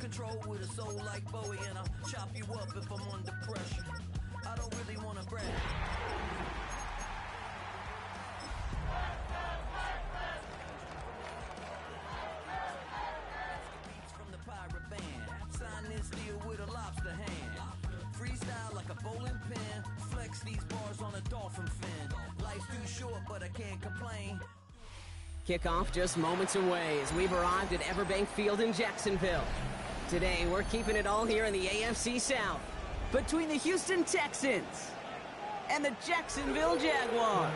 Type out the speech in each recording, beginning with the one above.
control with a soul like Bowie, and I'll chop you up if I'm under pressure. I don't really want to brag. From the pirate band, sign this deal with a lobster hand. Freestyle like a bowling pin, flex these bars on a dolphin fin. Life's too short, but I can't complain. Kickoff just moments away as we've arrived at Everbank Field in Jacksonville. Today, we're keeping it all here in the AFC South, between the Houston Texans and the Jacksonville Jaguars.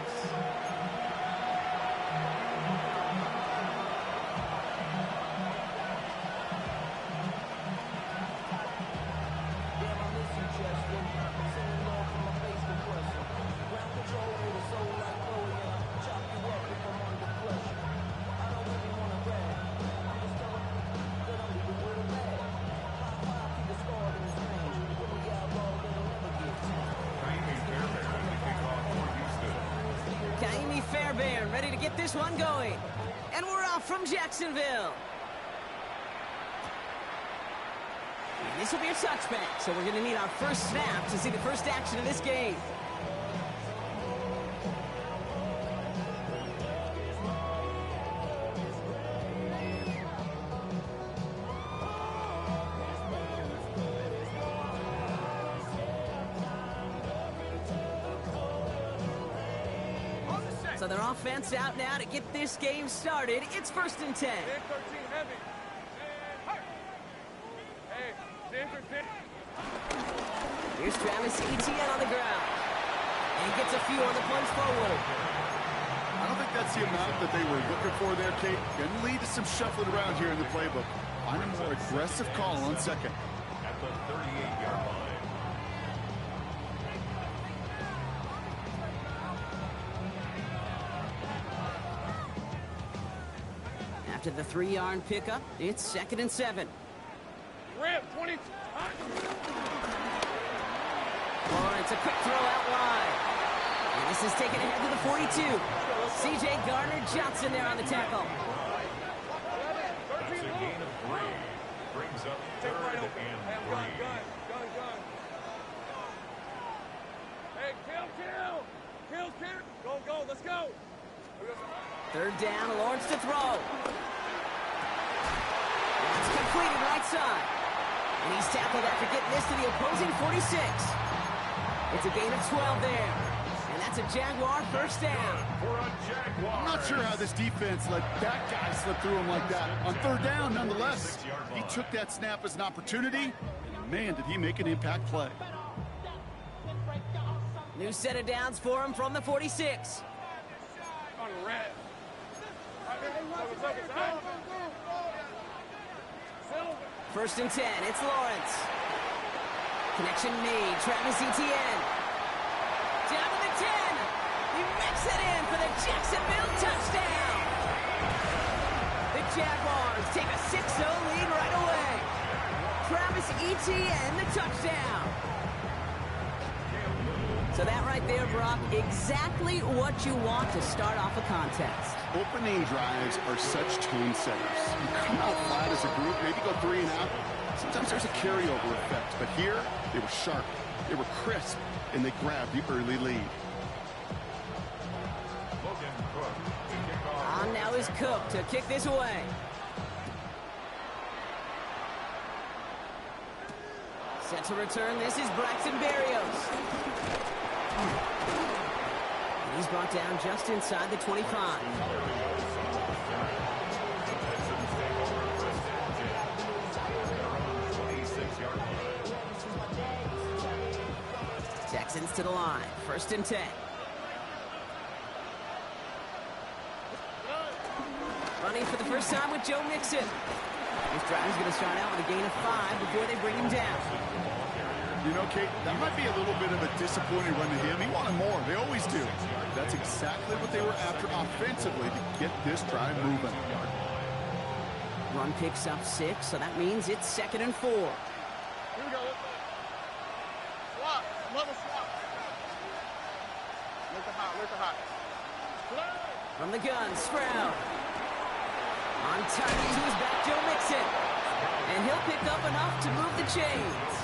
Ready to get this one going. And we're off from Jacksonville. And this will be a touchback, so we're going to need our first snap to see the first action of this game. So their offense out now to get this game started. It's 1st and 10. Here's Travis Etienne on the ground. And he gets a few on the punch forward. I don't think that's the amount that they were looking for there, Kate. Can lead to some shuffling around here in the playbook. Find a more aggressive call on second. At the 38-yard line. After the 3-yard pickup, it's 2nd and 7. Rip, 20. Lawrence, a quick throw out wide. And this is taken ahead to the 42. C.J. Gardner-Johnson there on the tackle. That's a gain of 3. Brings up 3rd and 3. Gun. Hey, kill. Go, let's go. 3rd down, Lawrence to throw. It's completed right side. And he's tackled after getting this to the opposing 46. It's a gain of 12 there. And that's a Jaguar first down. For a Jaguar. I'm not sure how this defense let that guy slip through him like that. On 3rd down, nonetheless, he took that snap as an opportunity, and man, did he make an impact play. New set of downs for him from the 46. On red. 1st and 10, it's Lawrence. Connection made, Travis Etienne. Down to the 10. He makes it in for the Jacksonville touchdown. The Jaguars take a 6-0 lead right away. Travis Etienne, the touchdown. So that right there, Brock, exactly what you want to start off a contest. Opening drives are such tone setters. You come out flat as a group, maybe go 3 and out. Sometimes there's a carryover effect, but here they were sharp, they were crisp, and they grabbed the early lead. On now is Cook to kick this away. Set to return, this is Braxton Berrios. And he's brought down just inside the 25. Texans to the line, 1st and 10. Running for the first time with Joe Mixon. This drive is going to start out with a gain of 5 before they bring him down. You know, Kate, that might be a little bit of a disappointing run to him. He wanted more. They always do. That's exactly what they were after offensively to get this drive moving. Run picks up 6, so that means it's 2nd and 4. Here we go. Swap. Another swap. Look at hot. From the gun, Sprout. On target to his back, Joe Mixon. And he'll pick up enough to move the chains.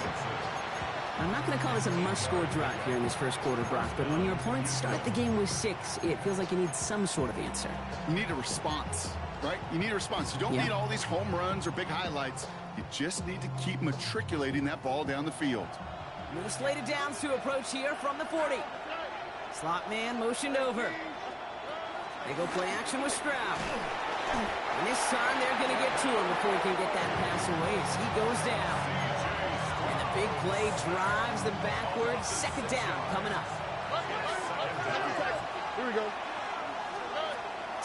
I'm not going to call this a must-score drive here in this first quarter, Brock, but when your opponents start the game with 6, it feels like you need some sort of answer. You need a response, right? You need a response. You don't need all these home runs or big highlights. You just need to keep matriculating that ball down the field. Move slated downs to approach here from the 40. Slot man motioned over. They go play action with Stroud. And this time they're going to get to him before he can get that pass away as he goes down. And the big play drives them backwards. Second down coming up. Here we go.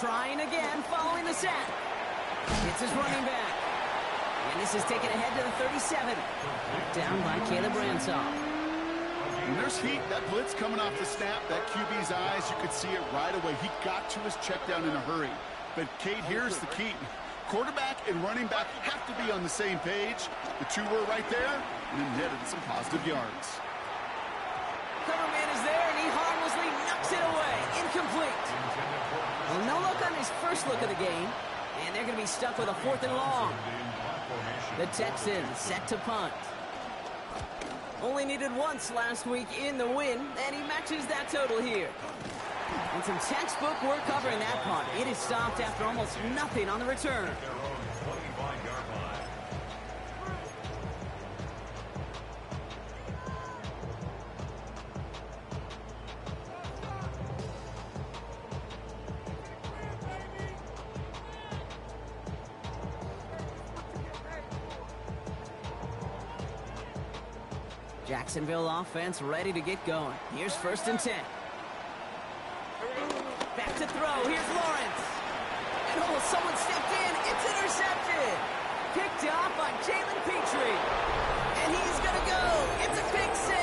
Trying again, following the sack. It's his running back. And this is taken ahead to the 37. Down by Caleb Ransaw. When there's heat, that blitz coming off the snap, that QB's eyes, you could see it right away. He got to his check down in a hurry. But, Kate, here's the key. Quarterback and running back have to be on the same page. The two were right there, and it netted some positive yards. Cover man is there, and he harmlessly knocks it away. Incomplete. Well, no look on his first look of the game, and they're going to be stuck with a 4th and long. The Texans set to punt. Only needed once last week in the win, and he matches that total here. And some textbook work covering that punt. It is stopped after almost nothing on the return. Jacksonville offense ready to get going. Here's 1st and 10. Back to throw. Here's Lawrence. And oh, someone stepped in. It's intercepted. Picked off by Jalen Petrie. And he's going to go. It's a pick 6.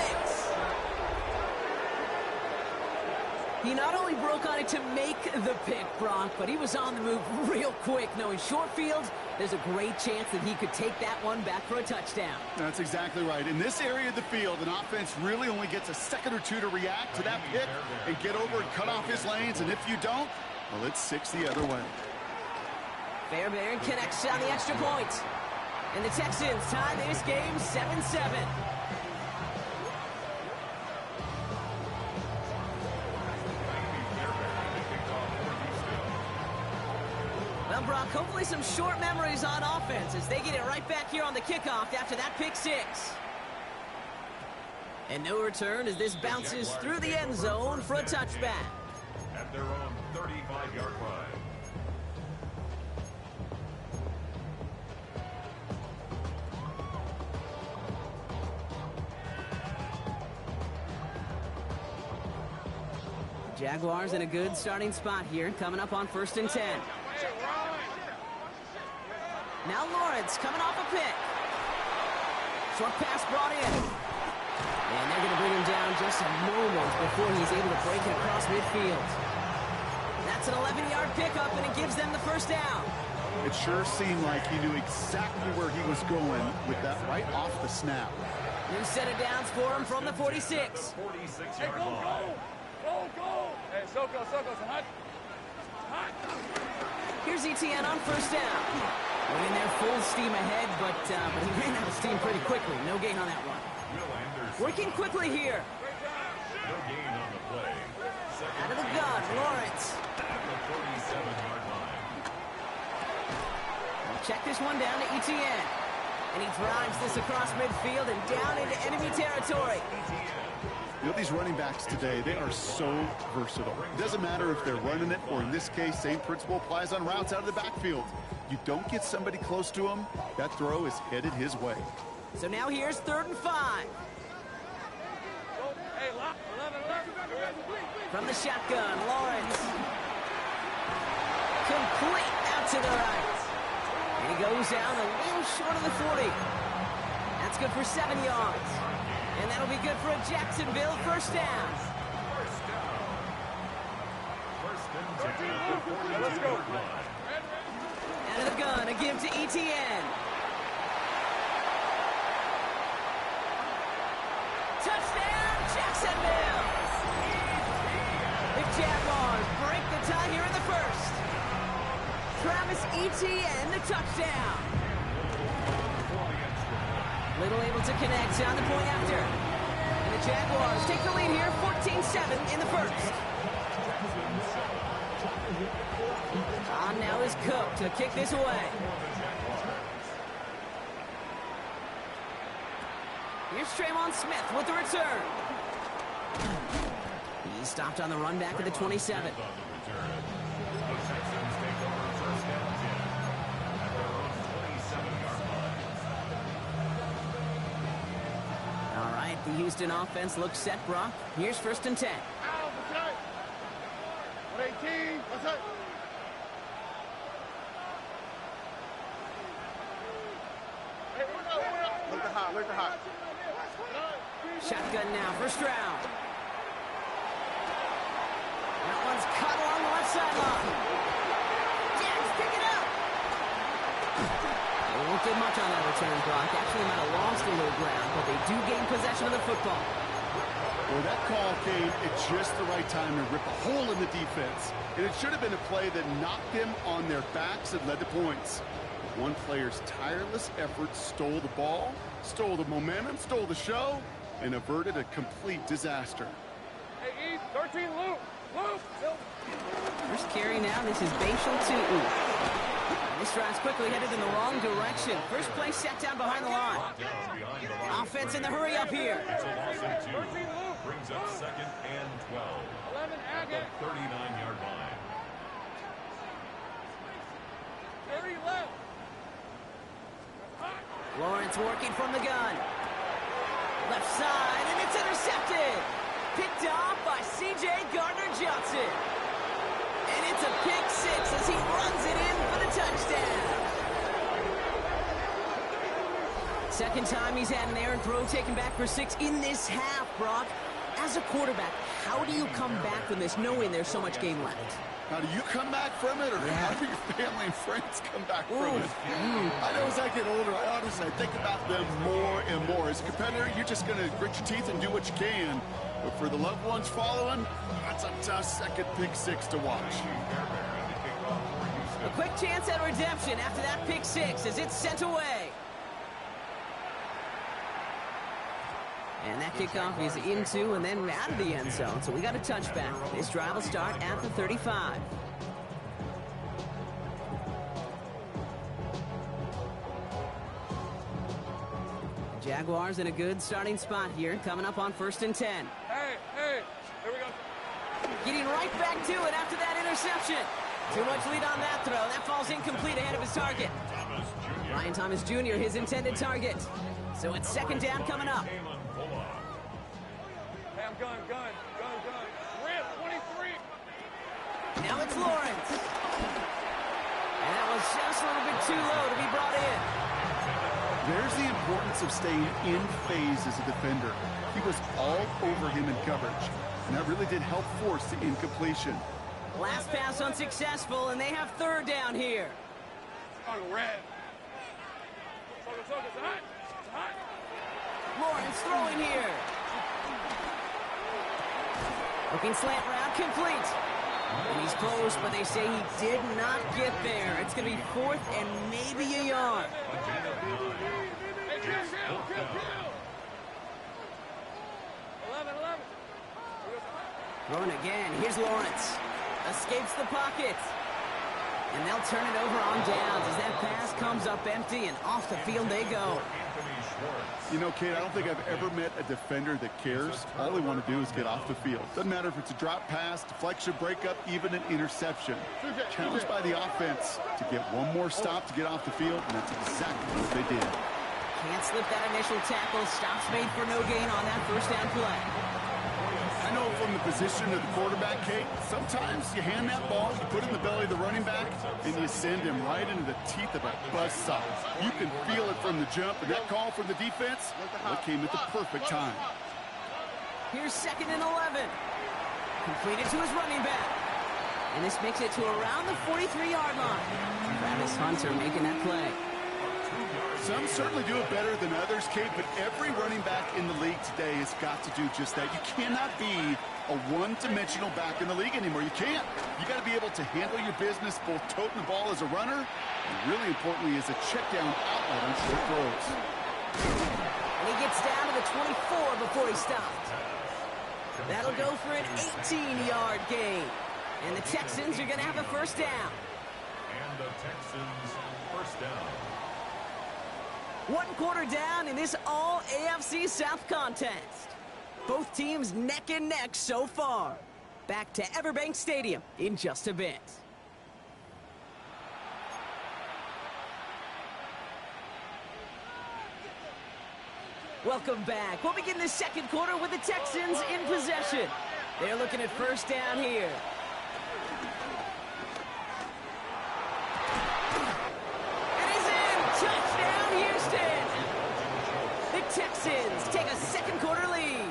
He not only broke on it to make the pick, Brock, but he was on the move real quick. Knowing short field, there's a great chance that he could take that one back for a touchdown. That's exactly right. In this area of the field, an offense really only gets a second or two to react to that pick and get over and cut off his lanes. And if you don't, well, it's 6 the other way. Fairbairn connects on the extra point. And the Texans tie this game 7-7. Well, Brock, hopefully some short memories on offense as they get it right back here on the kickoff after that pick 6. And no return as this bounces through the end zone for a touchback. At their own 35-yard line. Jaguars in a good starting spot here, coming up on 1st and 10. Now Lawrence coming off a pick. Short pass brought in. And they're going to bring him down just a moment before he's able to break it across midfield. That's an 11-yard pickup, and it gives them the 1st down. It sure seemed like he knew exactly where he was going with that right off the snap. New set of downs for him from the 46. 46-yard line. Go! Hey, Soko, hot. Here's ETN on 1st down. Went in there full steam ahead, but he ran out of steam pretty quickly. No gain on that one. Working quickly here. No gain on the play. Out of the gun, Lawrence. At the 47-yard line. We'll check this one down to ETN. And he drives this across midfield and down into enemy territory. You know, these running backs today, they are so versatile. It doesn't matter if they're running it, or in this case, same principle applies on routes out of the backfield. You don't get somebody close to him, that throw is headed his way. So now here's 3rd and 5. Hey, 11. From the shotgun, Lawrence. Complete out to the right. And he goes down a little short of the 40. That's good for 7 yards. And that'll be good for a Jacksonville 1st down. Let's go. Out of the gun, a give to ETN. Touchdown, Jacksonville! The Jaguars break the tie here in the 1st. Travis Etienne, the touchdown. Little able to connect on the point after. And the Jaguars take the lead here, 14-7 in the first. On now is Cook to kick this away. Here's Tremont Smith with the return. He's stopped on the run back at the 27. All right, the Houston offense looks set, Brock. Here's 1st and 10. 118. What's that? Look at hot, look at hot. Shotgun now, first round. That one's cut along the left sideline. Jags pick it up. They won't get much on that return, Brock. Actually might have lost a little ground, but they do gain possession of the football. Well, that call came at just the right time to rip a hole in the defense. And it should have been a play that knocked them on their backs and led to points. One player's tireless effort stole the ball, stole the momentum, stole the show, and averted a complete disaster. Hey, East, 13, loop. First carry now, this is Bashal Tu'u. This drive's quickly headed in the wrong direction. First play set down behind the line. Offense in the hurry up here. It's a loss of 2. Brings up 2nd and 12. 11, At the 39-yard line. 30 left. Lawrence working from the gun. Left side, and it's intercepted. Picked off by C.J. Gardner-Johnson. And it's a pick six as he runs it in for the touchdown. Second time he's had an errant throw taken back for 6 in this half, Brock. As a quarterback, how do you come back from this knowing there's so much game left? How do you come back from it, or how do your family and friends come back from it? I know as I get older, I think about them more and more. As a competitor, you're just going to grit your teeth and do what you can. But for the loved ones following, that's a tough second pick six to watch. A quick chance at redemption after that pick six as it's sent away. And that kickoff is into and then out of the end zone. So we got a touchback. This drive will start at the 35. Jaguars in a good starting spot here, coming up on 1st and 10. Hey, here we go. Getting right back to it after that interception. Too much lead on that throw. That falls incomplete ahead of his target. Ryan Thomas Jr., his intended target. So it's 2nd down coming up. Hey, I'm gun. Rip, 23. Now it's Lawrence. And that was just a little bit too low to be brought in. There's the importance of staying in phase as a defender. He was all over him in coverage, and that really did help force the incompletion. Last pass unsuccessful, and they have 3rd down here. On red. It's hot. Lawrence throwing here. Looking slant route, complete. And he's close, but they say he did not get there. It's going to be 4th and maybe a yard. Hey, kill. 11. Throwing again. Here's Lawrence. Escapes the pocket. And they'll turn it over on downs as that pass comes up empty and off the field they go. You know, Kate, I don't think I've ever met a defender that cares. All they want to do is get off the field. Doesn't matter if it's a drop pass, deflection, breakup, even an interception. Challenged by the offense to get one more stop to get off the field, and that's exactly what they did. Can't slip that initial tackle. Stops made for no gain on that 1st down play. I know from the position of the quarterback, Kate, sometimes you hand that ball, you put it in the belly of the running back, and you send him right into the teeth of a buzzsaw. You can feel it from the jump, and that call from the defense, well, came at the perfect time. Here's 2nd and 11. Completed to his running back. And this makes it to around the 43-yard line. Travis Hunter making that play. Some certainly do it better than others, Kate, but every running back in the league today has got to do just that. You cannot be a one-dimensional back in the league anymore. You can't. You got to be able to handle your business, both toting the ball as a runner, and really importantly, as a check-down outlet on short throws. gets down to the 24 before he stopped. That'll go for an 18-yard gain. And the Texans are going to have a first down. And the Texans first down. 1 quarter down in this all-AFC South contest. Both teams neck and neck so far. Back to Everbank Stadium in just a bit. Welcome back. We'll begin the second quarter with the Texans in possession. They're looking at first down here. It is in! Touchdown, Houston! The Texans take a second quarter lead.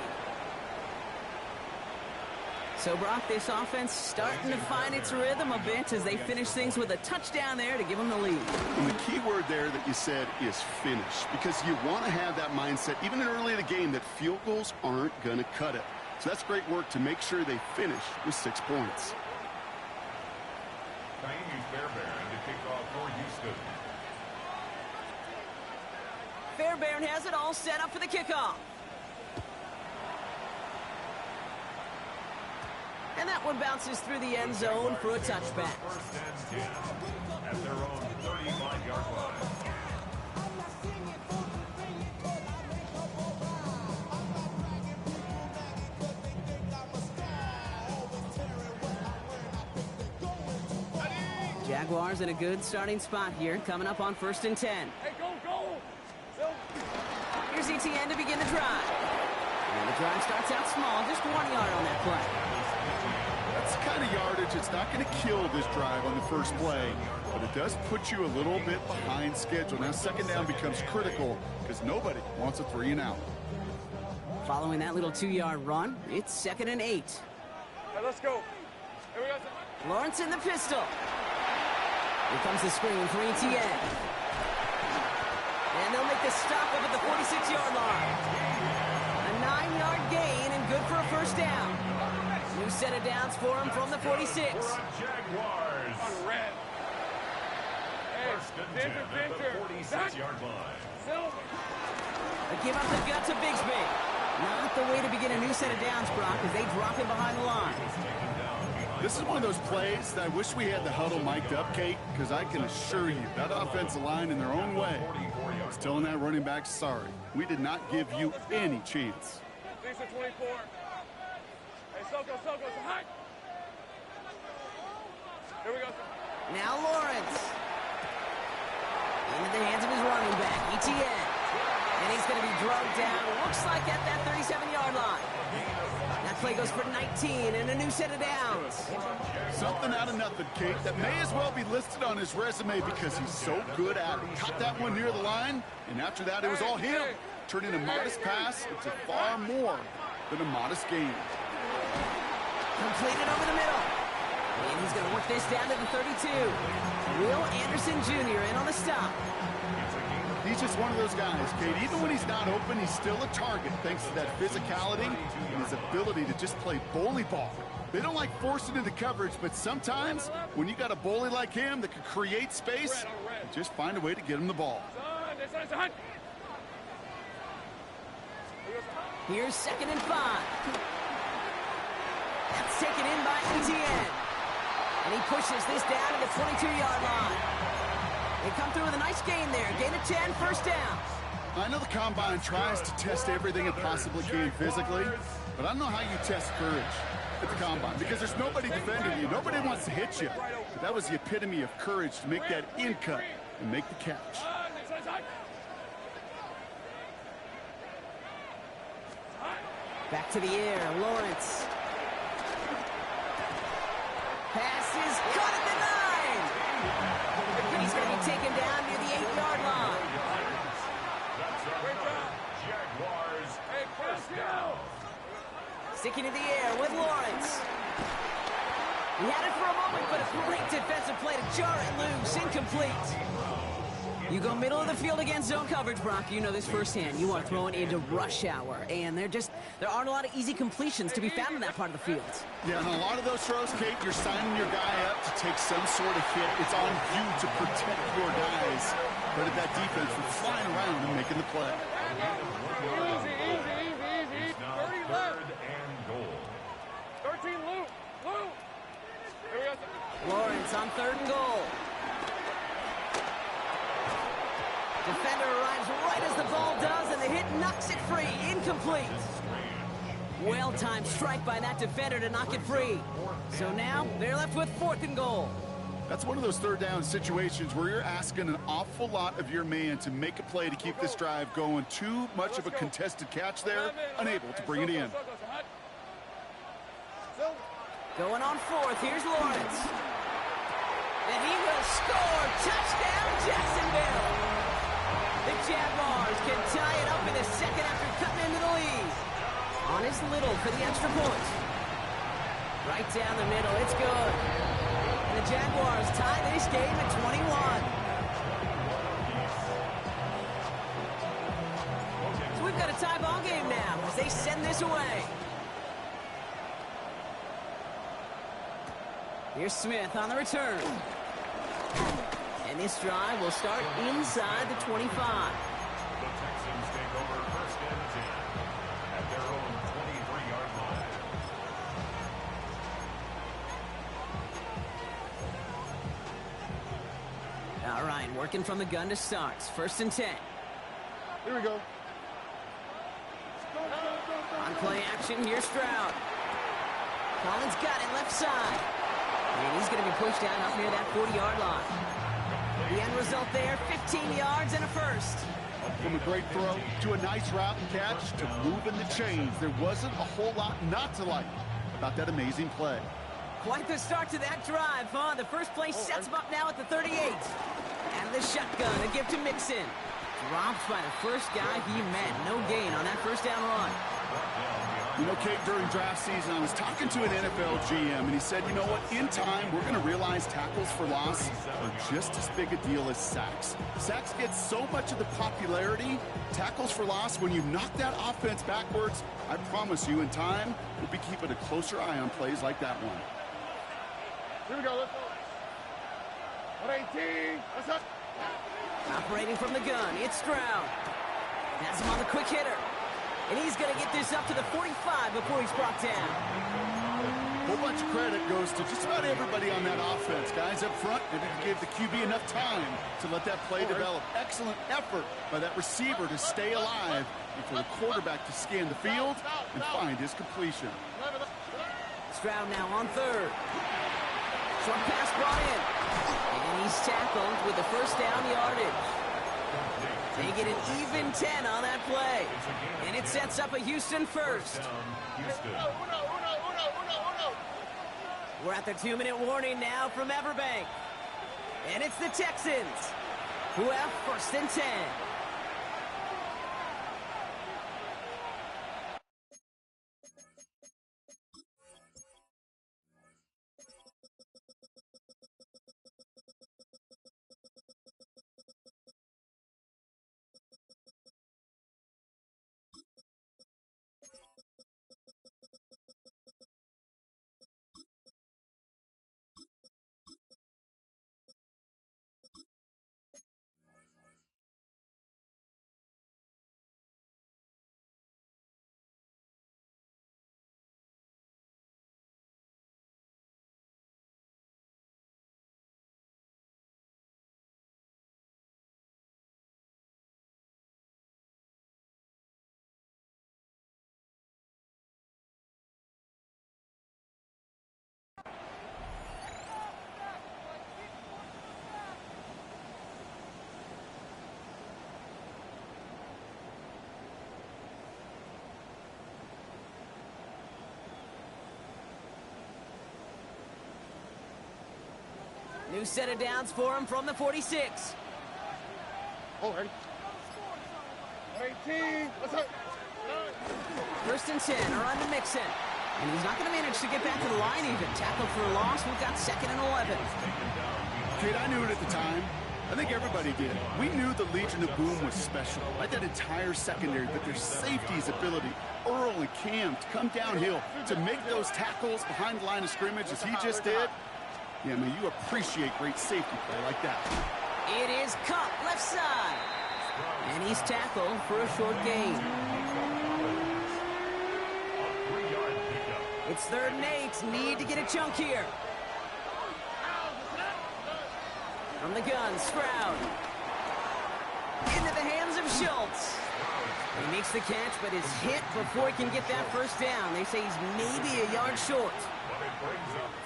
So, Brock, this offense starting to find its rhythm a bit as they finish things with a touchdown there to give them the lead. And the key word there that you said is finish, because you want to have that mindset, even early in the game, that field goals aren't going to cut it. So that's great work to make sure they finish with 6 points. Naimi Fairbairn to kick off for Houston. Fairbairn has it all set up for the kickoff. And that one bounces through the end zone for a touchback. First and 10 at their own 35-yard line. Jaguars in a good starting spot here, coming up on first and 10. Hey, go, go! Here's ETN to begin the drive. And the drive starts out small, just 1 yard on that play. That's the kind of yardage it's not going to kill this drive on the first play, but it does put you a little bit behind schedule. Now second down becomes critical because nobody wants a 3 and out. Following that little 2-yard run, it's 2nd and 8. Hey, let's go. Here we go. Lawrence in the pistol. Here comes the screen for ETN. And they'll make the stop up at the 46-yard line. A 9-yard gain and good for a first down. New set of downs for him from the 46. Jaguars. On red. Hey, First and 10 at the 46-yard line. They give up the gut to Bigsby. Not the way to begin a new set of downs, Brock, as they drop him behind the line. This is one of those plays that I wish we had the huddle mic'd up, Kate, because I can assure you that offensive line in their own way is telling that running back, sorry, we did not give you any chance. These are 24. Hey, Soko, high. Here we go. Now Lawrence. Into the hands of his running back, ETN. And he's going to be drugged down, looks like at that 37-yard line. That play goes for 19 and a new set of downs. Something out of nothing, Kate, that may as well be listed on his resume because he's so good at it. Caught that one near the line, and after that it was all him. Turning a modest pass into far more than a modest gain. Completed over the middle. And he's going to work this down to the 32. Will Anderson Jr. in on the stop. He's just one of those guys, Kate. Even when he's not open, he's still a target thanks to that physicality and his ability to just play bully ball. They don't like forcing into coverage, but sometimes when you got a bully like him that can create space, you just find a way to get him the ball. Here's 2nd and 5. That's taken in by ETN. And he pushes this down to the 22-yard line. They come through with a nice gain there. Gain of 10, first down. I know the Combine tries to test everything it possibly can physically, but I don't know how you test courage at the Combine because there's nobody defending you. Nobody wants to hit you. But that was the epitome of courage to make that in cut and make the catch. Back to the air, Lawrence. Pass is caught at the 9. And he's going to be taken down near the 8-yard line. Jaguars. Hey, first down. Sticking in the air with Lawrence. He had it for a moment, but a great defensive play to jar it loose. Incomplete. You go middle of the field against zone coverage, Brock. You know this firsthand. You are throwing into rush hour, and there aren't a lot of easy completions to be found in that part of the field. Yeah, and a lot of those throws, Kate, you're signing your guy up to take some sort of hit. It's on you to protect your guys. But at that defense, we're flying around and making the play. Lawrence on 3rd and goal. Defender arrives right as the ball does, and the hit knocks it free. Incomplete. Well-timed strike by that defender to knock it free. So now they're left with 4th and goal. That's one of those 3rd down situations where you're asking an awful lot of your man to make a play to keep this drive going. Too much of a contested catch there, unable to bring it in. Going on 4th, here's Lawrence. And he will score. Touchdown, Jacksonville. The Jaguars can tie it up in a second after cutting into the lead. On his Little for the extra point. Right down the middle, it's good. And the Jaguars tie this game at 21. So we've got a tie ball game now as they send this away. Here's Smith on the return. And this drive will start inside the 25. The Texans take over 1st and 10 at their own 23-yard line. All right, working from the gun to start. 1st and 10. Here we go. On play action, here's Stroud. Collins got it left side. And he's going to be pushed out up near that 40-yard line. The end result there, 15 yards and a first. From a great throw to a nice route and catch to moving the chains. There wasn't a whole lot not to like about that amazing play. Quite the start to that drive, huh? The first play sets him up now at the 38. And the shotgun, a gift to Mixon. Dropped by the first guy he met. No gain on that 1st down run. You know, Kate, during draft season, I was talking to an NFL GM, and he said, you know what, in time, we're going to realize tackles for loss are just as big a deal as sacks. Sacks get so much of the popularity. Tackles for loss, when you knock that offense backwards, I promise you, in time, we'll be keeping a closer eye on plays like that one. Here we go, let's go. 118, what's up? Operating from the gun, it's Stroud. Has him on the quick hitter. And he's going to get this up to the 45 before he's brought down. A whole bunch of credit goes to just about everybody on that offense. Guys up front, they gave the QB enough time to let that play develop. Excellent effort by that receiver to stay alive and for the quarterback to scan the field and find his completion. Stroud now on 3rd. Short pass brought in. And he's tackled with the 1st down yardage. They get an even 10 on that play. And it sets up a Houston first. We're at the 2-minute warning now from Everbank. And it's the Texans who have 1st and 10. New set of downs for him from the 46. Oh, ready? 18, what's up? 1st and 10, around to Mixon. And he's not going to manage to get back to the line even. Tackled for a loss, we've got 2nd and 11. Kid, I knew it at the time. I think everybody did. We knew the Legion of Boom was special, like that entire secondary, but their safety's ability, Earl and Cam, to come downhill, to make those tackles behind the line of scrimmage as he just did. Yeah, man, you appreciate great safety play like that. It is Cup, left side. And he's tackled for a short gain. It's 3rd and 8. Need to get a chunk here. From the gun, Stroud. Into the hands of Schultz. He makes the catch, but is hit before he can get that first down. They say he's maybe a yard short.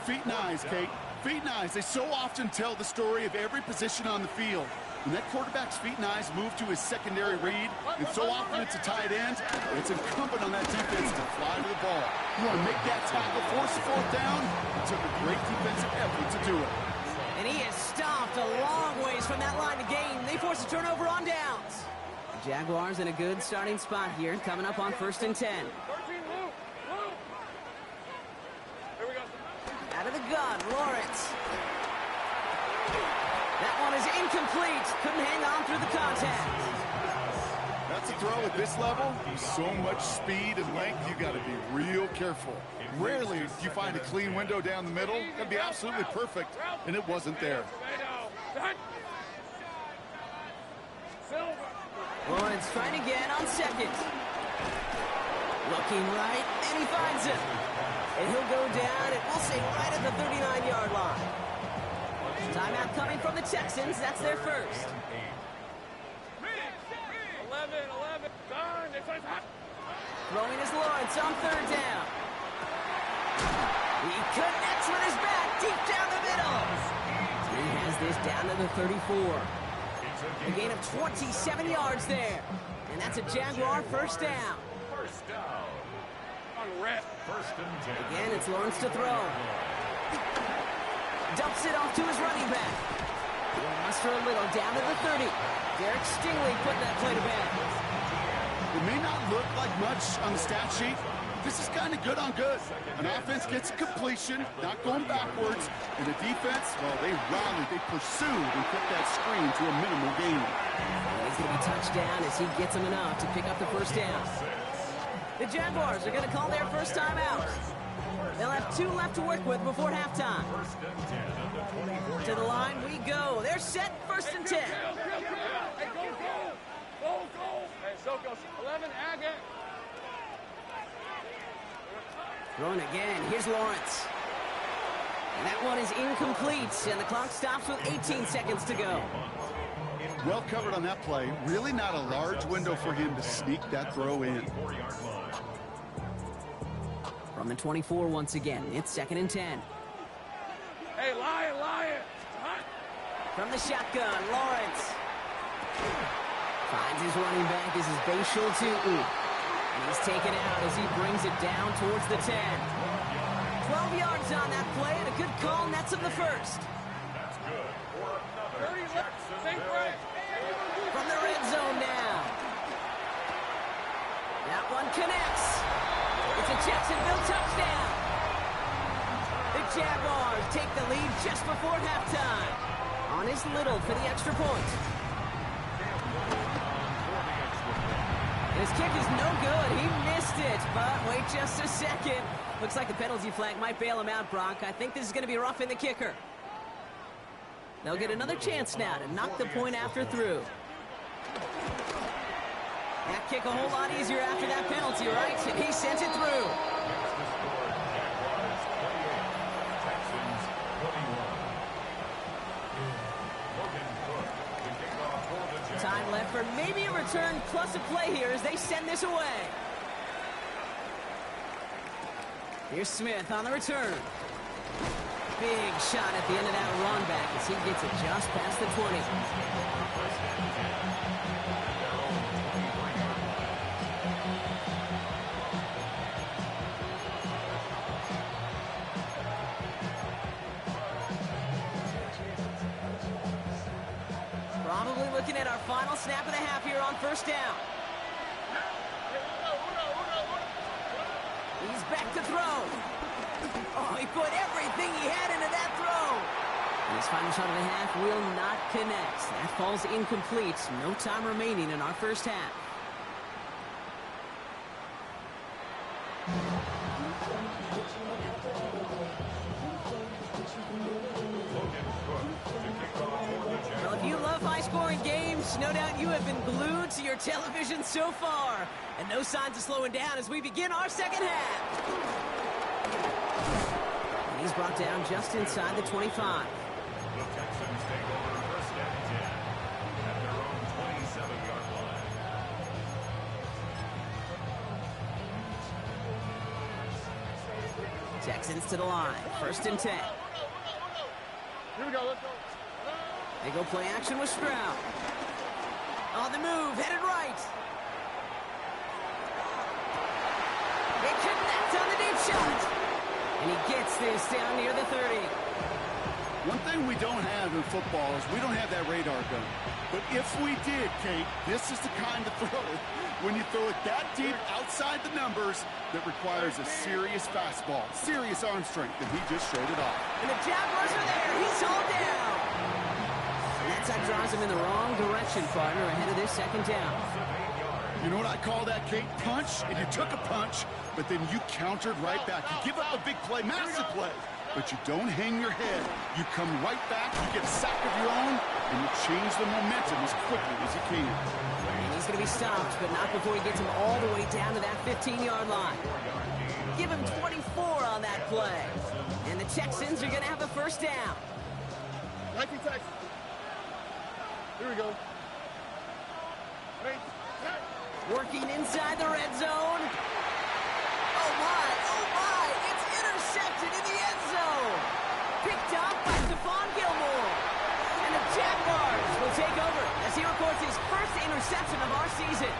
Feet and eyes, Kate. Feet and eyes. They so often tell the story of every position on the field. When that quarterback's feet and eyes move to his secondary read, and so often it's a tight end, it's incumbent on that defense to fly to the ball. You want to make that tackle, force the fourth down. It took a great defensive effort to do it. And he is stopped a long ways from that line to gain. They force a turnover on downs. The Jaguars in a good starting spot here, coming up on 1st and 10. 13, move. Here we go. Out of the gun, Lawrence. That one is incomplete. Couldn't hang on through the contact. That's a throw at this level. So much speed and length, you got to be real careful. Rarely do you find a clean window down the middle. That'd be absolutely perfect, and it wasn't there. Lawrence trying again on second. Looking right, and he finds him. And he'll go down, and we'll say right at the 39-yard line. Timeout coming from the Texans. That's their first. 11. Throwing is Lawrence on 3rd down. He connects with his back deep down the middle. He has this down to the 34. A gain of 27 yards there. And that's a Jaguar first down. First down. First and 10. Again, it's Lawrence to throw. Dumps it off to his running back. He'll muster a little down to the 30. Derek Stingley putting that play to bed. It may not look like much on the stat sheet. This is kind of good on good. An offense gets a completion, not going backwards. And the defense, well, they rallied, they pursued, and kept that screen to a minimal gain. And he's going to be touchdown as he gets him enough to pick up the first down. The Jaguars are going to call their first time out. They'll have 2 left to work with before halftime. To the line we go. They're set, 1st and 10. Hey, go. Hey, Sokos, 11, Agate. Throwing again. Here's Lawrence. And that one is incomplete, and the clock stops with 18 seconds to go. Well covered on that play. Really not a large window for him to sneak that throw in. From the 24 once again, it's 2nd and 10. Hey, Lion. From the shotgun, Lawrence. Finds his running back. This is Bashal Tootin. And he's taken out as he brings it down towards the 10. 12 yards on that play, and a good call nets him the first. That's good for another 30 left. Same break. From the red zone now. That one connects. It's a Jacksonville touchdown. The Jaguars take the lead just before halftime. On his Little for the extra point. His kick is no good. He missed it, but wait just a second. Looks like the penalty flag might bail him out, Brock. I think this is going to be rough in the kicker. They'll get another chance now to knock the point after through. That kick a whole lot easier after that penalty, right? And he sent it through. Time left for maybe a return plus a play here as they send this away. Here's Smith on the return. Big shot at the end of that run back as he gets it just past the 20. Probably looking at our final snap of the half here on 1st down. He's back to throw. Oh, he put everything he had into that throw. And his final shot of the half will not connect. That falls incomplete. No time remaining in our first half. Well, if you love high-scoring games, no doubt you have been glued to your television so far. And no signs of slowing down as we begin our second half. And he's brought down just inside the 25. The Texans take over Texans to the line. 1st and 10. Here we go, let's go. They go play action with Stroud. On the move, headed right. They connect on the deep shot. And he gets this down near the 30. One thing we don't have in football is we don't have that radar gun. But if we did, Kate, this is the kind of throw, when you throw it that deep outside the numbers, that requires a serious fastball, serious arm strength, and he just showed it off. And the Jaguars are there. He's hauled down. And that time drives him in the wrong direction, partner, ahead of this 2nd down. You know what I call that, Kate? Punch, and you took a punch, but then you countered right back. You give up a big play, massive play, but you don't hang your head. You come right back, you get a sack of your own, and you change the momentum as quickly as you can. And he's going to be stopped, but not before he gets him all the way down to that 15-yard line. Give him 24 on that play. And the Texans are going to have a 1st down. 19 Texans. Here we go. Wait. Working inside the red zone. Oh my, it's intercepted in the end zone. Picked up by Stephon Gilmore. And the Jaguars will take over as he records his 1st interception of our season.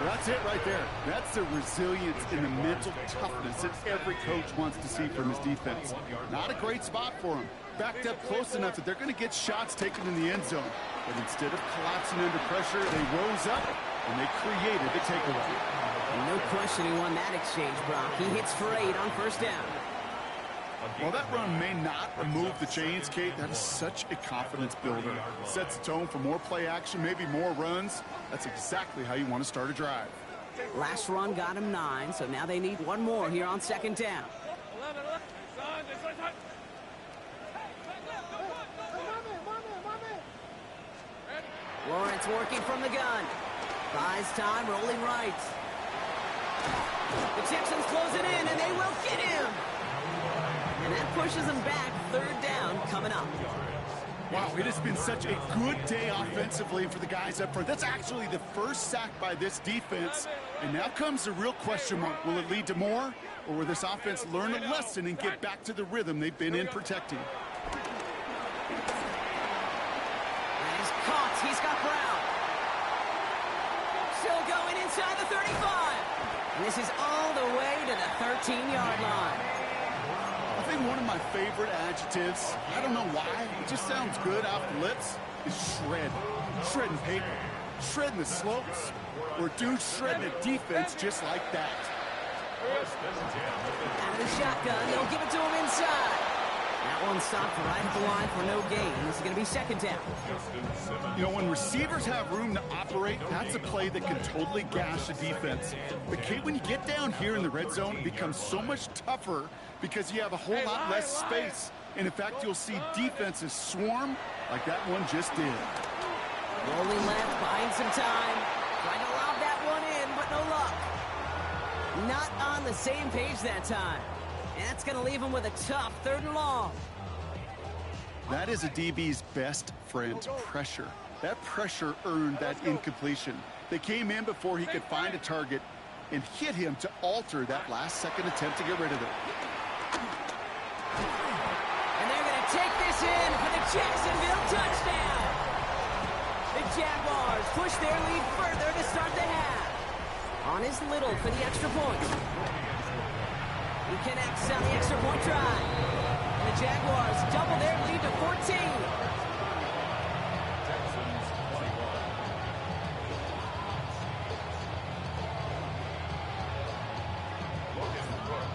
Well, that's it right there. That's the resilience and the mental toughness that every coach wants to see from his defense. Not a great spot for him. Backed up close enough that they're going to get shots taken in the end zone. But instead of collapsing under pressure, they rose up and they created the takeaway. No question he won that exchange, Brock. He hits for 8 on 1st down. While that run may not remove the chains, Kate, that is such a confidence builder. Sets the tone for more play action, maybe more runs. That's exactly how you want to start a drive. Last run got him 9, so now they need one more here on 2nd down. 11. Lawrence working from the gun. Buys time, rolling right. The Texans close it in, and they will get him. And that pushes them back. 3rd down coming up. Wow, it has been such a good day offensively for the guys up front. That's actually the 1st sack by this defense. And now comes the real question mark. Will it lead to more? Or will this offense learn a lesson and get back to the rhythm they've been in protecting? He's got Brown. Still going inside the 35. And this is all the way to the 13-yard line. I think one of my favorite adjectives, I don't know why, it just sounds good off the lips, is shred. Shredding paper. Shredding the slopes. Or dude shredding a defense just like that. Out of the shotgun, they'll give it to him inside. That one stopped right at the line for no gain. This is going to be 2nd down. You know, when receivers have room to operate, that's a play that can totally gash a defense. But, Kate, when you get down here in the red zone, it becomes so much tougher because you have a whole lot less space. And, in fact, you'll see defenses swarm like that one just did. Rolling left, buying some time. Trying to lob that one in, but no luck. Not on the same page that time. And that's going to leave him with a tough 3rd and long. That is a DB's best friend, pressure. That pressure earned that incompletion. They came in before he could find a target and hit him to alter that last-second attempt to get rid of it. And they're going to take this in for the Jacksonville touchdown. The Jaguars push their lead further to start the half. On is Little for the extra point. He connects on the extra point try. And the Jaguars double their lead to 14.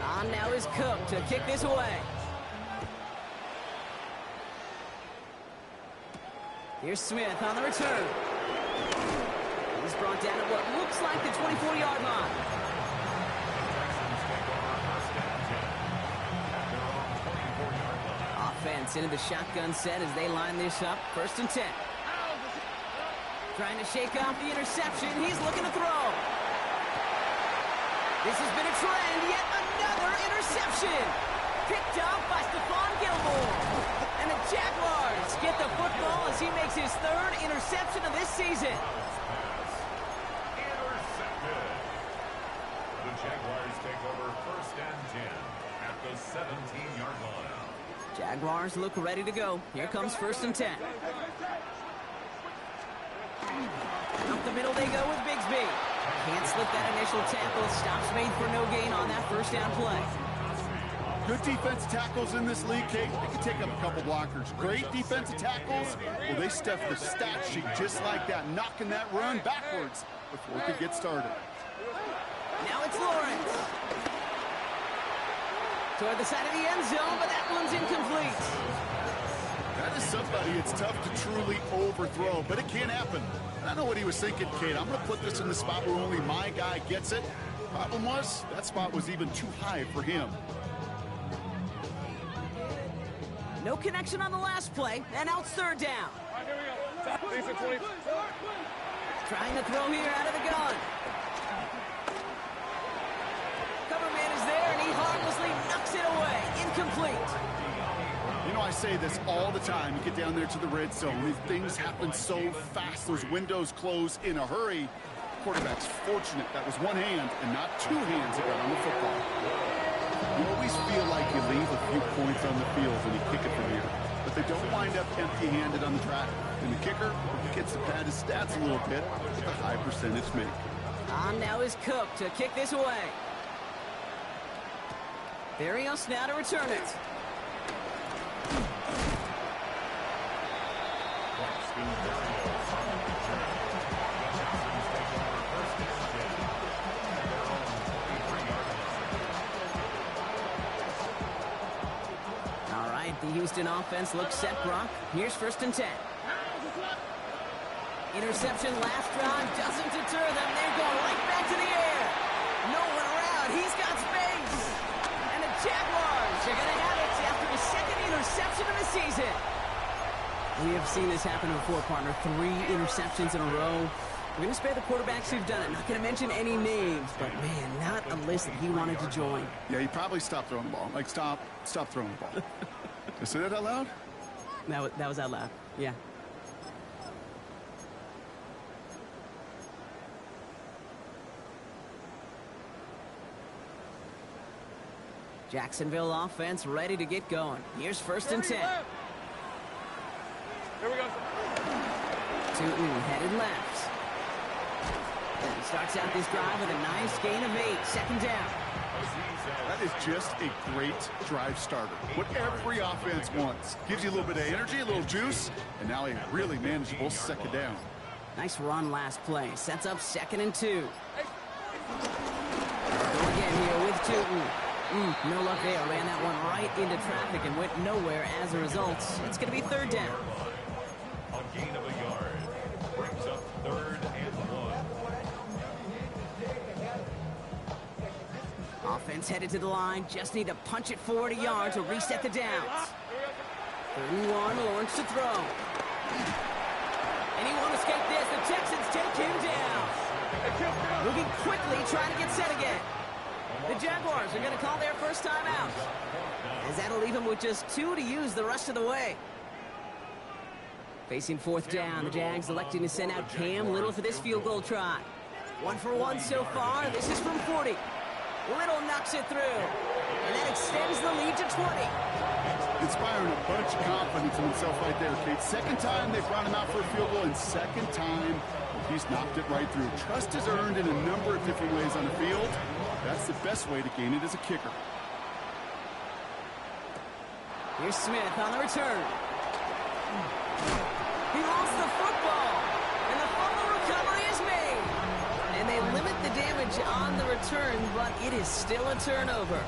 On now is Cook to kick this away. Here's Smith on the return. He's brought down at what looks like the 24-yard line. Offense into the shotgun set as they line this up. 1st and 10. Trying to shake off the interception. He's looking to throw. This has been a trend. Yet another interception. Picked up by Stephon Gilmore. And the Jaguars get the football as he makes his 3rd interception of this season. Intercepted. The Jaguars take over 1st and 10 at Jaguars look ready to go. Here comes 1st and 10. Up the middle they go with Bigsby. Can't slip that initial tackle. Stops made for no gain on that first down play. Good defensive tackles in this league, Kate. They can take up a couple blockers. Great defensive tackles. Well, they stuff the stat sheet just like that, knocking that run backwards before it could get started. Now it's Lawrence. Toward the side of the end zone, but that one's incomplete. That is somebody it's tough to truly overthrow, but it can happen. I don't know what he was thinking, Kate. I'm going to put this in the spot where only my guy gets it. Problem was, that spot was even too high for him. No connection on the last play, and out 3rd down. Trying to throw here out of the gun. Cover man is there, and he harmlessly knocks it away. Incomplete. You know, I say this all the time. You get down there to the red zone. These things happen so fast. Those windows close in a hurry. Quarterback's fortunate that was one hand and not two hands that got on the football. You always feel like you leave a few points on the field when you kick it from here. But they don't wind up empty-handed on the track. And the kicker, he gets to pad his stats a little bit with a high percentage make. On now is Cook to kick this away. Barrios now to return it. All right, the Houston offense looks set, Brock. Here's 1st and 10. Interception last drive doesn't deter them. They go right back to the air. No one around. He's got space. And the Jaguars are going to have it after his 2nd interception of the season. We have seen this happen before, partner. 3 interceptions in a row. We're going to spare the quarterbacks who've done it. Not going to mention any names, but, man, not a list that he wanted to join. Yeah, he probably stopped throwing the ball. Like, stop throwing the ball. Did I say that out loud? That was out loud. Yeah. Jacksonville offense ready to get going. Here's 1st and 10. Here we go. Tootin headed left. He starts out this drive with a nice gain of 8. 2nd down. That is just a great drive starter. What every offense wants. Gives you a little bit of energy, a little juice, and now a really manageable 2nd down. Nice run last play. Sets up 2nd and 2. Go again here with Tootin. No luck there. Ran that one right into traffic and went nowhere as a result. It's going to be 3rd down. A gain of a yard. Brings up 3rd and 1. Offense headed to the line. Just need to punch it forward a yard to reset the downs. 3rd and 1. Lawrence to throw. And he won't escape this. The Texans take him down. Moving quickly, trying to get set again. The Jaguars are going to call their first time out, as that'll leave them with just 2 to use the rest of the way. Facing 4th down, the Jags electing to send out Cam Little for this field goal try. 1 for 1 so far. This is from 40. Little knocks it through, and that extends the lead to 20. Inspiring a bunch of confidence in himself right there, Kate. 2nd time they brought him out for a field goal, and 2nd time he's knocked it right through. Trust is earned in a number of different ways on the field. That's the best way to gain it as a kicker. Here's Smith on the return. He lost the football, and the fumble recovery is made. And they limit the damage on the return, but it is still a turnover.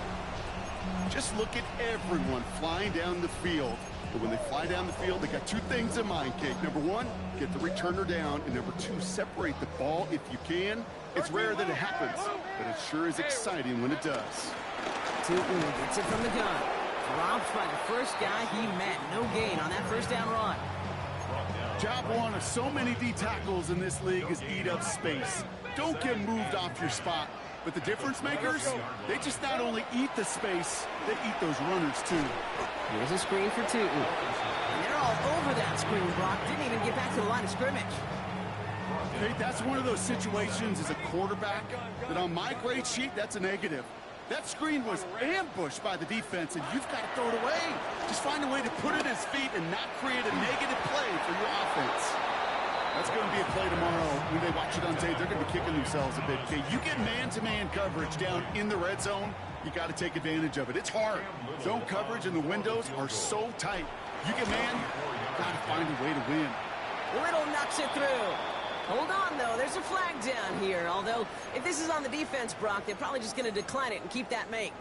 Just look at everyone flying down the field. But when they fly down the field, they got 2 things in mind, Kate. Number 1, get the returner down. And number 2, separate the ball if you can. It's rare that it happens, but it sure is exciting when it does. Tootin gets it from the gun. Dropped by the first guy he met. No gain on that 1st down run. Job 1 of so many D tackles in this league is eat up space. Don't get moved off your spot. But the difference makers, they just not only eat the space, they eat those runners too. Here's a screen for Tootin. And they're all over that screen, Brock. Didn't even get back to the line of scrimmage. Kate, that's one of those situations as a quarterback that on my grade sheet, that's a negative. That screen was ambushed by the defense, and you've got to throw it away. Just find a way to put it at his feet and not create a negative play for your offense. That's going to be a play tomorrow. When they watch it on tape, they're going to be kicking themselves a bit. Okay, you get man-to-man coverage down in the red zone, you got to take advantage of it. It's hard. Zone coverage and the windows are so tight. You get man, you got to find a way to win. Little knocks it through. Hold on, though. There's a flag down here. Although, if this is on the defense, Brock, they're probably just going to decline it and keep that make.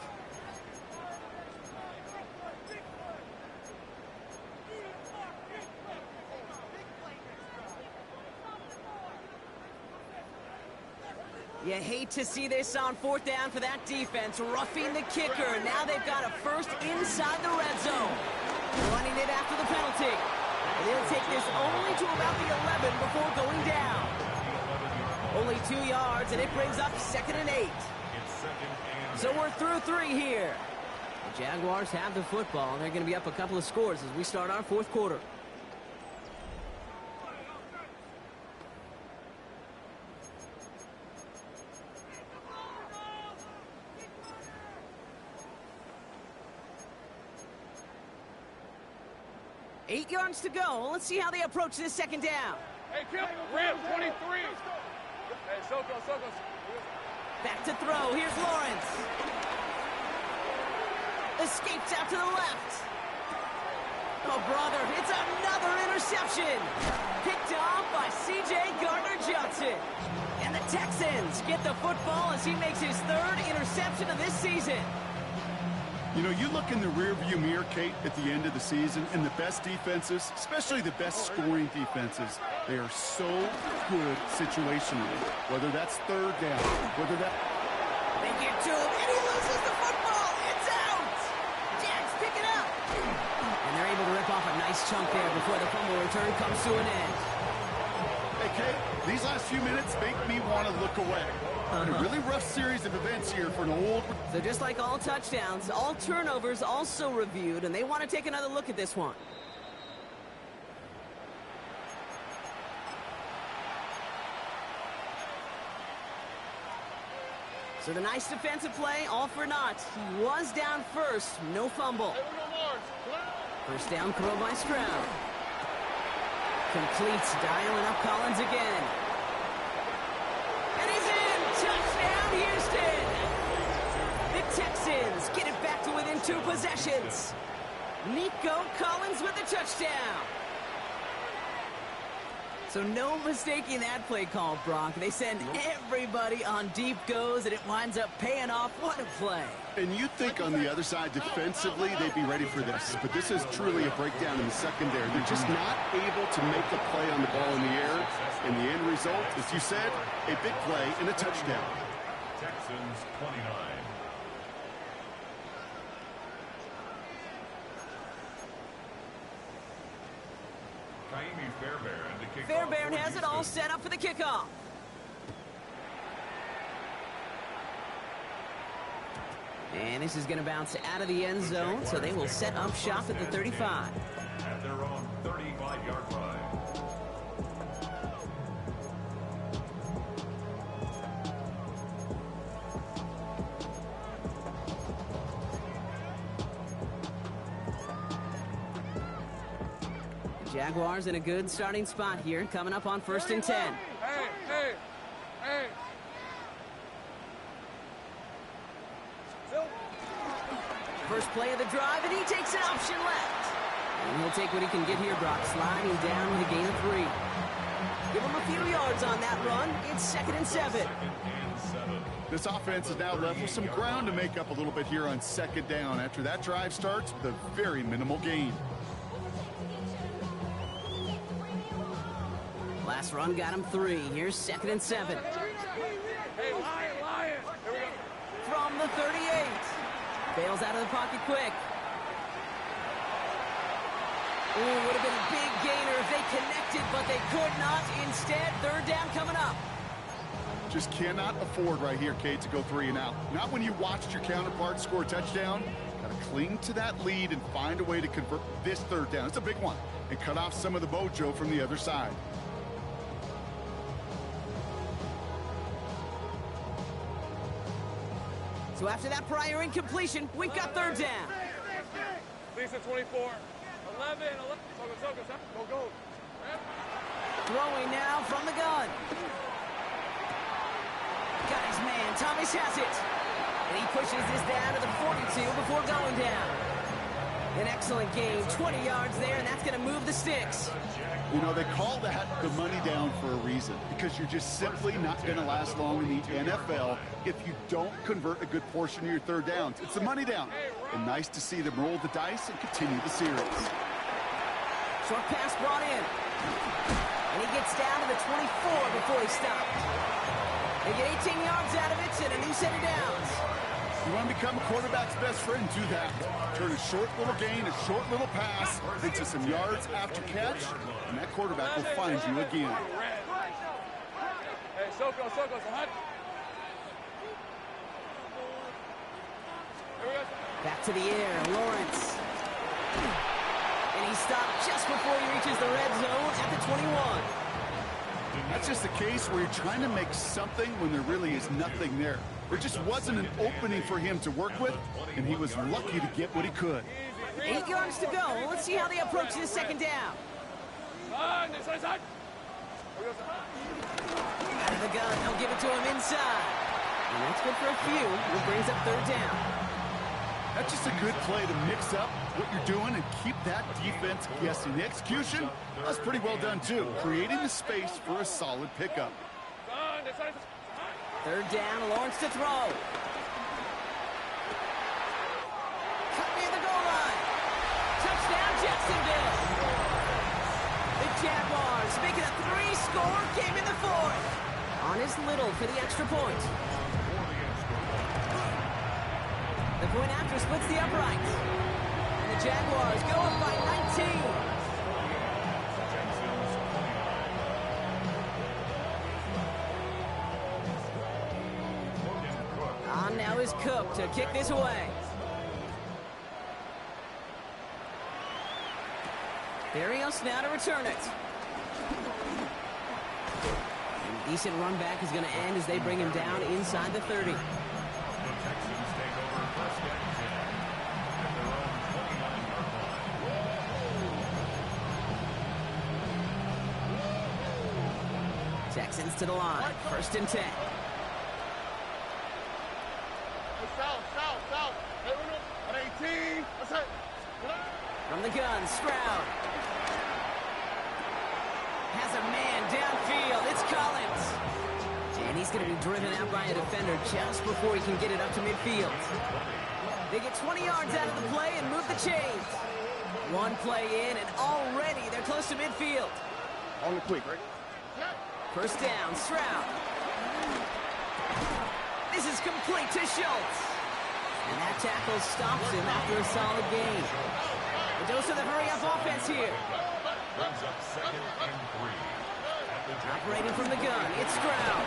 You hate to see this on fourth down for that defense, roughing the kicker. Now they've got a first inside the red zone. Running it after the penalty. And they'll take this only to about the 11 before going down. Only 2 yards, and it brings up 2nd and 8. So we're through 3 here. The Jaguars have the football, and they're going to be up a couple of scores as we start our fourth quarter. Eight yards to go. Let's see how they approach this second down. Hey, Kim, Ram 23. Hey, Soko. Back to throw. Here's Lawrence. Escapes out to the left. Oh, brother, it's another interception. Picked off by C.J. Gardner-Johnson. And the Texans get the football as he makes his 3rd interception of this season. You know, you look in the rearview mirror, Kate, at the end of the season, and the best defenses, especially the best scoring defenses, they are so good situationally. Whether that's 3rd down, whether that... They get to him, and he loses the football. It's out. Jags pick it up. And they're able to rip off a nice chunk there before the fumble return comes to an end. Hey, Kate, these last few minutes make me want to look away. A really rough series of events here for an old... So just like all touchdowns, all turnovers also reviewed, and they want to take another look at this one. So the nice defensive play, all for naught. He was down first, no fumble. First down throw by Stroud. Completes, dialing up Collins again. And he's in! Touchdown, Houston! The Texans get it back to within 2 possessions. Nico Collins with the touchdown. So no mistaking that play call, Brock. They send everybody on deep goes, and it winds up paying off. What a play. And you'd think on the other side, defensively, they'd be ready for this. But this is truly a breakdown in the secondary. They're just not able to make a play on the ball in the air. And the end result, as you said, a big play and a touchdown. Texans 29. Fairbairn has it all set up for the kickoff. And this is going to bounce out of the end zone, so they will set up shop at the 35. At their own 35-yard line. Jaguars in a good starting spot here, coming up on 1st and 10. Hey. First play of the drive, and he takes an option left. And he'll take what he can get here, Brock, sliding down with a gain of 3. Give him a few yards on that run. It's 2nd and 7. This offense is now left with some ground to make up a little bit here on 2nd down after that drive starts with a very minimal gain. Last run got him 3. Here's 2nd and 7. Hey, Lion. Here we go. From the 38. Bails out of the pocket quick. Ooh, would have been a big gainer if they connected, but they could not. Instead, 3rd down coming up. Just cannot afford right here, Kate, to go 3 and out. Not when you watched your counterpart score a touchdown. Got to cling to that lead and find a way to convert this 3rd down. It's a big one. And cut off some of the mojo from the other side. So after that prior incompletion, we've got third down. Lisa 24. 11. Focus. Go. Throwing now from the gun. Got his man. Thomas has it. And he pushes this down to the 42 before going down. An excellent game. 20 yards there, and that's going to move the sticks. You know, they call that the money down for a reason, because you're just simply not going to last long in the NFL if you don't convert a good portion of your third downs. It's the money down. And nice to see them roll the dice and continue the series. Short pass brought in. And he gets down to the 24 before he stopped. They get 18 yards out of it and a new set of downs. You want to become a quarterback's best friend, do that. Turn a short little gain, a short little pass into some yards after catch, and that quarterback will find you again. Hey, Soko, Back to the air, Lawrence. And he stopped just before he reaches the red zone at the 21. That's just a case where you're trying to make something when there really is nothing there. There just wasn't an opening for him to work with, and he was lucky to get what he could. 8 yards to go. Let's see how they approach this second down. Out of the gun, they'll give it to him inside. And that's good for a few, which brings up third down. That's just a good play to mix up what you're doing and keep that defense guessing. The execution was pretty well done, too, creating the space for a solid pickup. Third down, Lawrence to throw. Cut near the goal line. Touchdown, Jacksonville. The Jaguars making a 3-score game in the fourth. On his Little for the extra point. The point after splits the upright. And the Jaguars go up by 19. On now is Cook to kick this away. Barrios now to return it. And decent run back is going to end as they bring him down inside the 30. Texans to the line. First and 10. South. At 18. From the gun, Stroud. Has a man downfield. It's Collins. And he's going to be driven out by a defender just before he can get it up to midfield. They get 20 yards out of the play and move the chains. One play in, and already they're close to midfield. On the quick, right? First down, Stroud. This is complete to Schultz. And that tackle stops him after a solid gain. A dose of the hurry-up offense here. Brings up 2nd and 3. Operating from the gun, it's Stroud.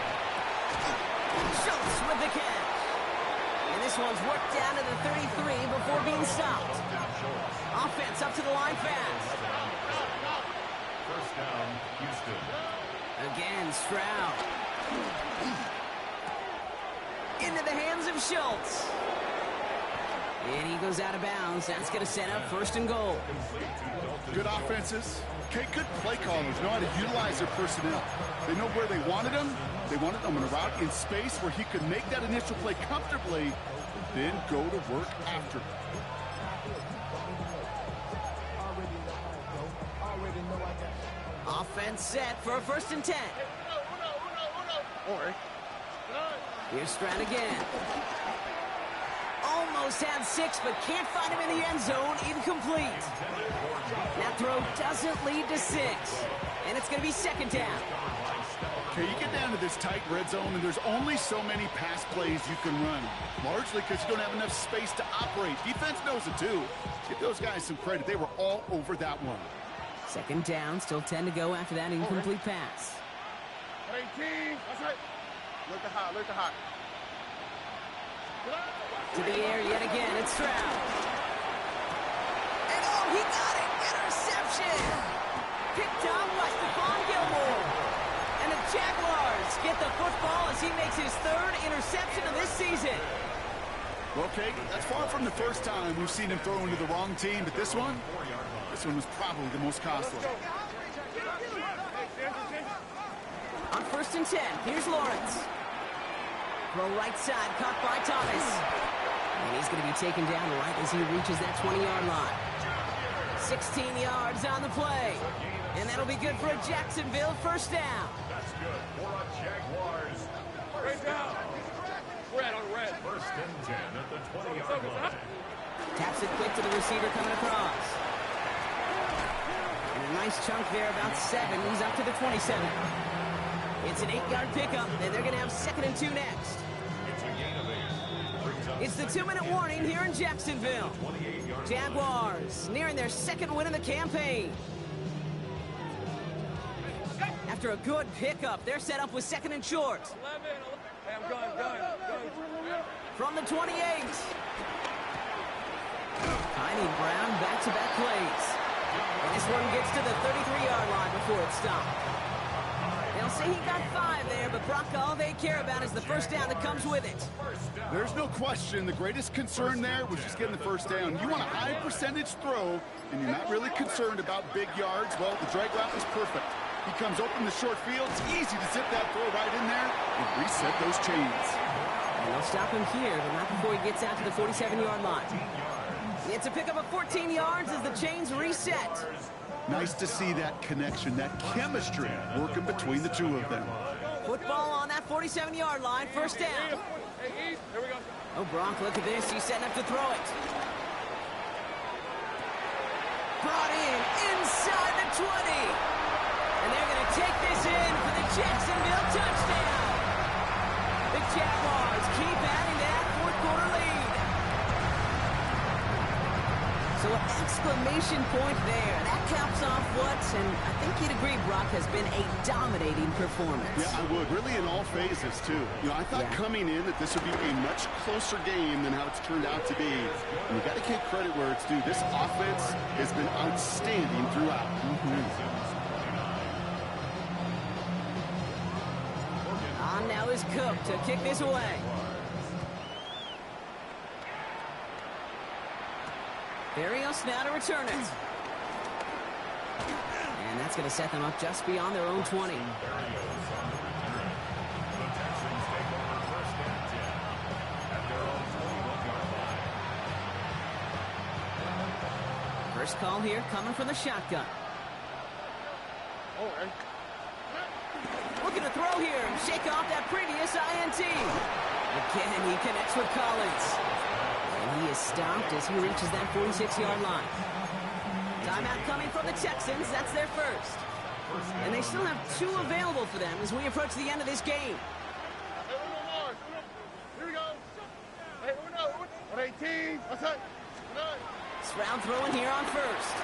Schultz with the catch. And this one's worked down to the 33 before being stopped. Offense up to the line fast. First down, Houston. Again, Stroud. Into the hands of Schultz. And he goes out of bounds. That's going to set up first and goal. Good offenses. Okay, good play callers know how to utilize their personnel. They know where they wanted them. They wanted them in a route in space where he could make that initial play comfortably, then go to work after. Offense set for a first and 10. Here's Stroud again. Almost had 6, but can't find him in the end zone. Incomplete. That throw doesn't lead to 6. And it's going to be second down. Okay, you get down to this tight red zone, and there's only so many pass plays you can run, largely because you don't have enough space to operate. Defense knows it, too. Give those guys some credit. They were all over that one. Second down, still 10 to go after that incomplete pass. 18. That's right. Look at high. To the air yet again, it's Stroud. And oh, he got it! Interception! Picked up by Stephon Gilmore. And the Jaguars get the football as he makes his 3rd interception of this season. Well, Kate, that's far from the first time we've seen him throw into the wrong team, but this one was probably the most costly. On 1st and 10, here's Lawrence. Throw right side, caught by Thomas. And he's going to be taken down right as he reaches that 20-yard line. 16 yards on the play. And that'll be good for a Jacksonville first down. That's good for a Jaguars. Right down. Red on red. 1st and 10 at the 20-yard line. Taps it quick to the receiver coming across. And a nice chunk there, about 7. He's up to the 27. It's an 8-yard pickup, and they're going to have 2nd and 2 next. It's a gain of 8. It's the 2-minute warning here in Jacksonville. Jaguars nearing their 2nd win of the campaign. After a good pickup, they're set up with 2nd and short. 11. Hey, I'm gun. From the 28. Tiny Brown back-to-back plays. And this one gets to the 33-yard line before it stopped. They'll say he got 5 there, but Brock, all they care about is the first down that comes with it. There's no question the greatest concern there was just getting the first down. You want a high percentage throw, and you're not really concerned about big yards. Well, the drag route was perfect. He comes open the short field. It's easy to zip that throw right in there and reset those chains. And they'll stop him here, but not before he gets out to the 47-yard line. It's a pickup of 14 yards as the chains reset. Nice to see that connection, that chemistry working between the two of them. Football on that 47-yard line, first down. Hey, East. Here we go. Oh, Brock, look at this. He's setting up to throw it. Brought in inside the 20. And they're going to take this in for the Jacksonville touchdown. The Jaguars keep adding to that 4th-quarter lead. So an exclamation point there. That caps off what, and I think you'd agree, Brock, has been a dominating performance. Yeah, I would. Really in all phases, too. You know, I thought coming in that this would be a much closer game than how it's turned out to be. And you got to give credit where it's due. This offense has been outstanding throughout. On now is Cook to kick this away. Barrios now to return it. And that's going to set them up just beyond their own 20. First call here coming from the shotgun. All right. Looking to throw here and shake off that previous INT. Again, he connects with Collins. And he is stopped as he reaches that 46-yard line. Timeout coming from the Texans. That's their first. And they still have 2 available for them as we approach the end of this game. Here we go. Hey, 118. What's that? Stroud throwing here on first.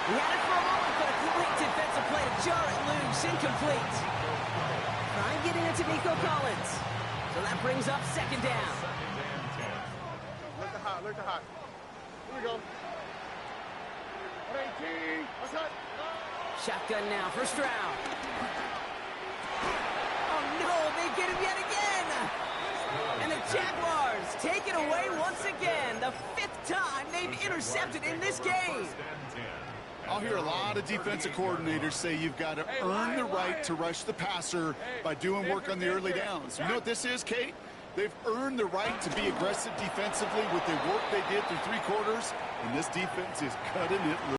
He had it for a moment, but a great defensive play to jar it loose. Incomplete. Trying getting it to Nico Collins. So that brings up 2nd down. Look the hot. Here we go. 118. What's that? Shotgun now for Stroud. Oh no, they get him yet again. And the Jaguars take it away once again. The 5th time they've intercepted in this game. I'll hear a lot of defensive coordinators say you've got to earn the right to rush the passer by doing work on the early downs. You know what this is, Kate? They've earned the right to be aggressive defensively with the work they did through 3 quarters, and this defense is cutting it loose.